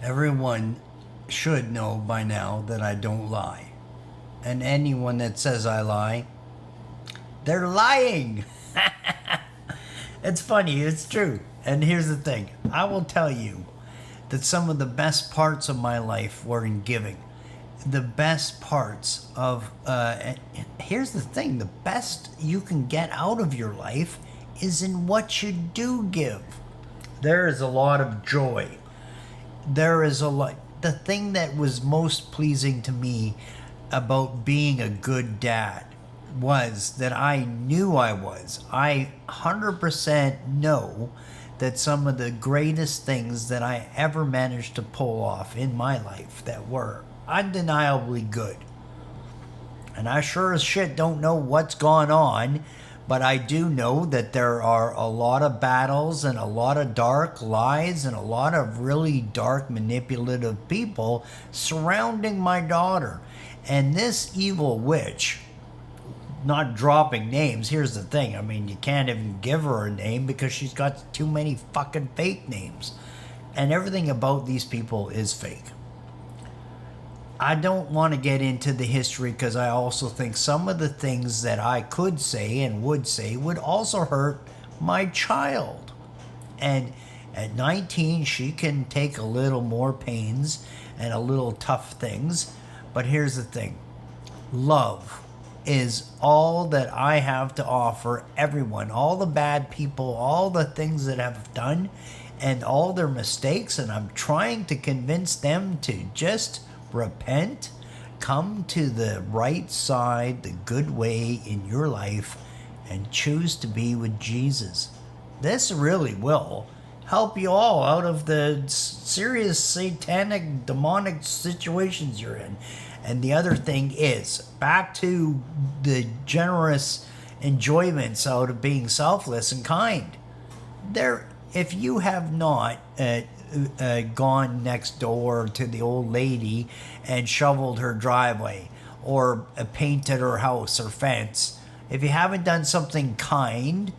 Everyone should know by now that I don't lie. And anyone that says I lie, they're lying. It's funny, it's true. And here's the thing, I will tell you that some of the best parts of my life were in giving. The best parts of, here's the thing, the best you can get out of your life is in what you do give. There is a lot of joy. There is a lot. The thing that was most pleasing to me about being a good dad was that I knew I was. I 100% know that some of the greatest things that I ever managed to pull off in my life that were undeniably good. And I sure as shit don't know what's gone on, but I do know that there are a lot of battles and a lot of dark lies and a lot of really dark manipulative people surrounding my daughter. And this evil witch, not dropping names, here's the thing, I mean, you can't even give her a name because she's got too many fucking fake names. And everything about these people is fake. I don't want to get into the history because I also think some of the things that I could say and would say would also hurt my child. And at 19, she can take a little more pains and a little tough things. But here's the thing. Love is all that I have to offer everyone. All the bad people, all the things that have done, and all their mistakes. And I'm trying to convince them to just repent, come to the right side, the good way in your life, and choose to be with Jesus. This really will help you all out of the serious satanic, demonic situations you're in. And the other thing is, back to the generous enjoyments out of being selfless and kind. If you have not gone next door to the old lady and shoveled her driveway or painted her house or fence, if you haven't done something kind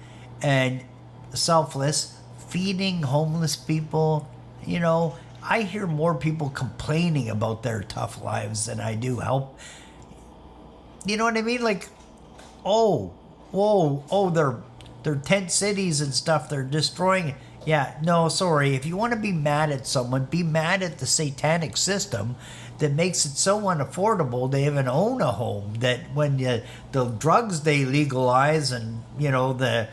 and selfless, feeding homeless people, I hear more people complaining about their tough lives than I do help. You know what I mean? Like, they're tent cities and stuff, they're destroying it. Yeah, no, sorry. If you want to be mad at someone, be mad at the satanic system that makes it so unaffordable to even own a home. That when the drugs they legalize and, the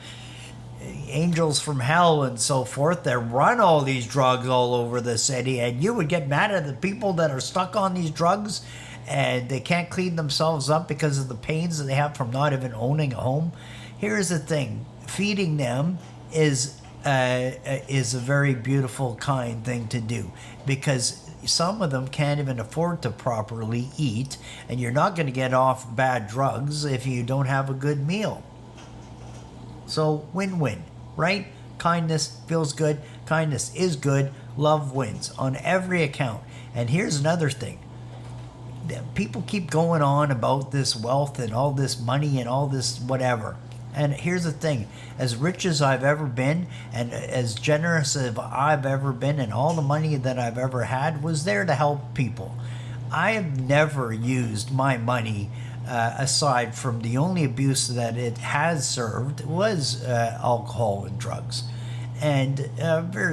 angels from hell and so forth that run all these drugs all over the city, and you would get mad at the people that are stuck on these drugs and they can't clean themselves up because of the pains that they have from not even owning a home. Here's the thing. Feeding them is a very beautiful, kind thing to do, because some of them can't even afford to properly eat, and you're not going to get off bad drugs if you don't have a good meal. So win-win, right? Kindness feels good. Kindness is good. Love wins on every account. And here's another thing. People keep going on about this wealth and all this money and all this whatever. And here's the thing, as rich as I've ever been and as generous as I've ever been, and all the money that I've ever had was there to help people. I have never used my money aside from the only abuse that it has served was alcohol and drugs. And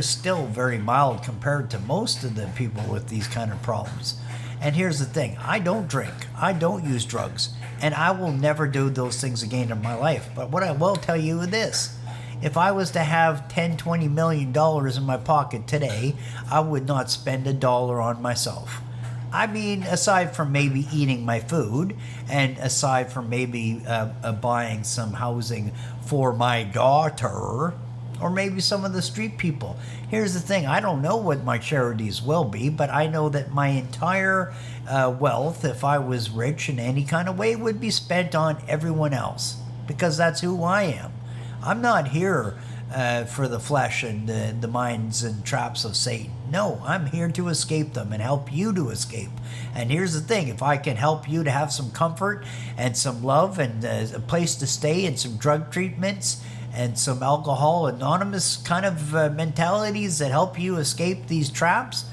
still very mild compared to most of the people with these kind of problems. And here's the thing, I don't drink, I don't use drugs, and I will never do those things again in my life. But what I will tell you is this, if I was to have $10-20 million in my pocket today, I would not spend a dollar on myself. I mean, aside from maybe eating my food, and aside from maybe buying some housing for my daughter, or maybe some of the street people. Here's the thing, I don't know what my charities will be, but I know that my entire wealth, if I was rich in any kind of way, would be spent on everyone else, because that's who I am. I'm not here for the flesh and the minds and traps of Satan. No, I'm here to escape them and help you to escape. And here's the thing, if I can help you to have some comfort and some love and a place to stay and some drug treatments and some alcohol anonymous kind of mentalities that help you escape these traps,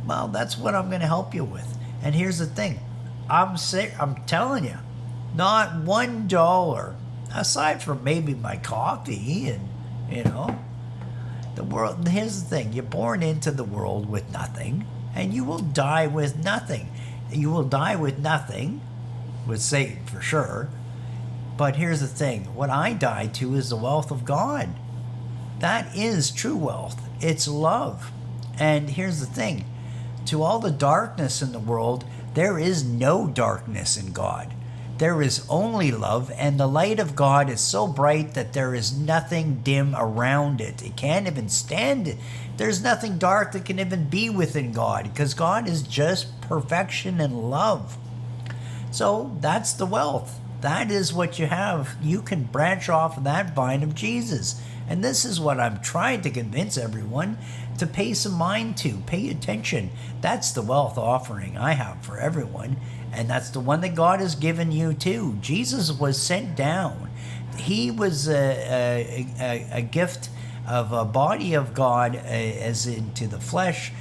Well, that's what I'm going to help you with. And here's the thing. I'm telling you, not $1, aside from maybe my coffee and, you know, the world. Here's the thing. You're born into the world with nothing, and you will die with nothing. You will die with nothing, with Satan for sure. But here's the thing. What I die to is the wealth of God. That is true wealth. It's love. And here's the thing. To all the darkness in the world, there is no darkness in God. There is only love, and the light of God is so bright that there is nothing dim around it. It can't even stand it. There's nothing dark that can even be within God, because God is just perfection and love. So that's the wealth. That is what you have. You can branch off of that vine of Jesus. And this is what I'm trying to convince everyone to pay some mind to. Pay attention. That's the wealth offering I have for everyone. And that's the one that God has given you too. Jesus was sent down. He was a gift of a body of God as into the flesh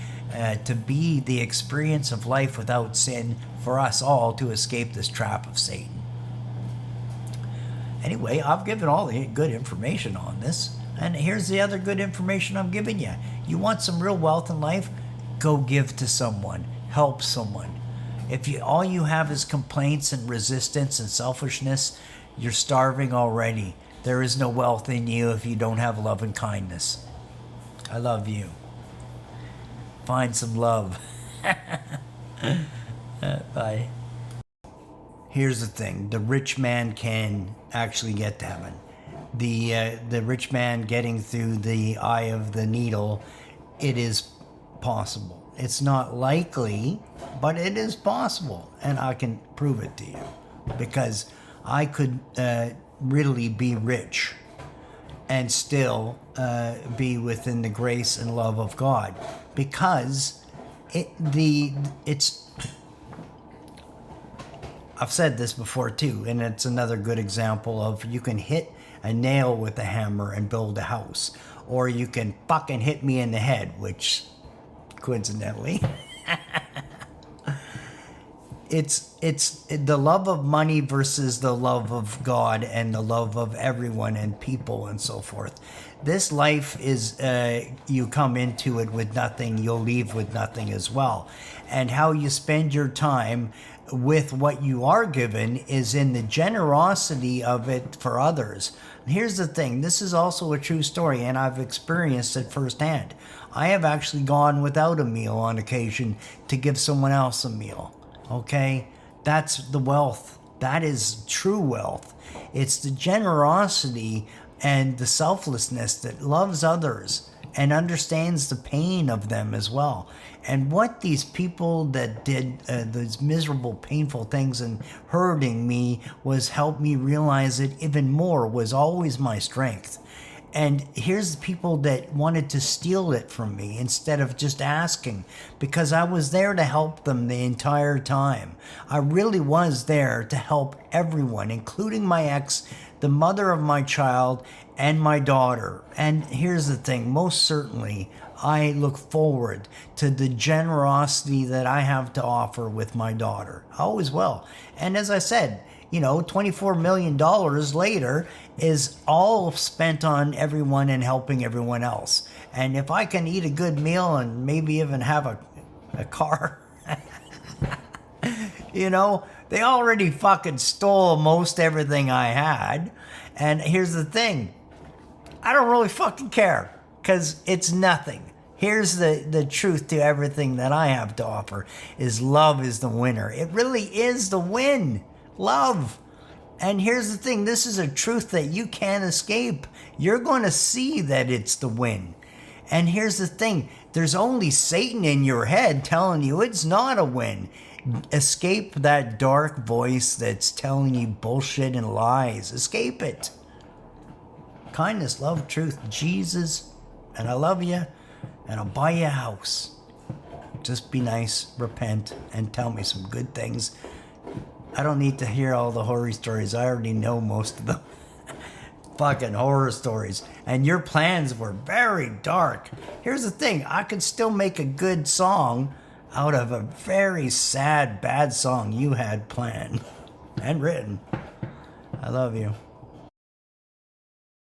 to be the experience of life without sin for us all to escape this trap of Satan. Anyway, I've given all the good information on this. And here's the other good information I'm giving you. You want some real wealth in life? Go give to someone. Help someone. If all you have is complaints and resistance and selfishness, you're starving already. There is no wealth in you if you don't have love and kindness. I love you. Find some love. Bye. Here's the thing. The rich man can actually get to heaven. The rich man getting through the eye of the needle, it is possible. It's not likely, but it is possible. And I can prove it to you. Because I could really be rich and still be within the grace and love of God. Because I've said this before too, and it's another good example of you can hit a nail with a hammer and build a house, or you can fucking hit me in the head, which coincidentally it's the love of money versus the love of God and the love of everyone and people and so forth. This life is you come into it with nothing, you'll leave with nothing as well. And how you spend your time with what you are given is in the generosity of it for others. And here's the thing, this is also a true story, and I've experienced it firsthand. I have actually gone without a meal on occasion to give someone else a meal. Okay? That's the wealth. That is true wealth. It's the generosity and the selflessness that loves others and understands the pain of them as well. And what these people that did those miserable, painful things and hurting me was help me realize it even more was always my strength. And here's the people that wanted to steal it from me instead of just asking, because I was there to help them the entire time. I really was there to help everyone, including my ex, the mother of my child, and my daughter. And here's the thing, most certainly, I look forward to the generosity that I have to offer with my daughter. I always will. And as I said, $24 million later is all spent on everyone and helping everyone else. And if I can eat a good meal and maybe even have a car, they already fucking stole most everything I had. And here's the thing, I don't really fucking care, because it's nothing. Here's the truth to everything that I have to offer, is love is the winner. It really is the win. Love. And here's the thing, this is a truth that you can't escape. You're going to see that it's the win. And here's the thing, there's only Satan in your head telling you it's not a win. Escape that dark voice that's telling you bullshit and lies. Escape it. Kindness, love, truth, Jesus, and I love you, and I'll buy you a house. Just be nice, repent, and tell me some good things. I don't need to hear all the horror stories. I already know most of them. Fucking horror stories. And your plans were very dark. Here's the thing. I could still make a good song out of a very sad, bad song you had planned and written. I love you.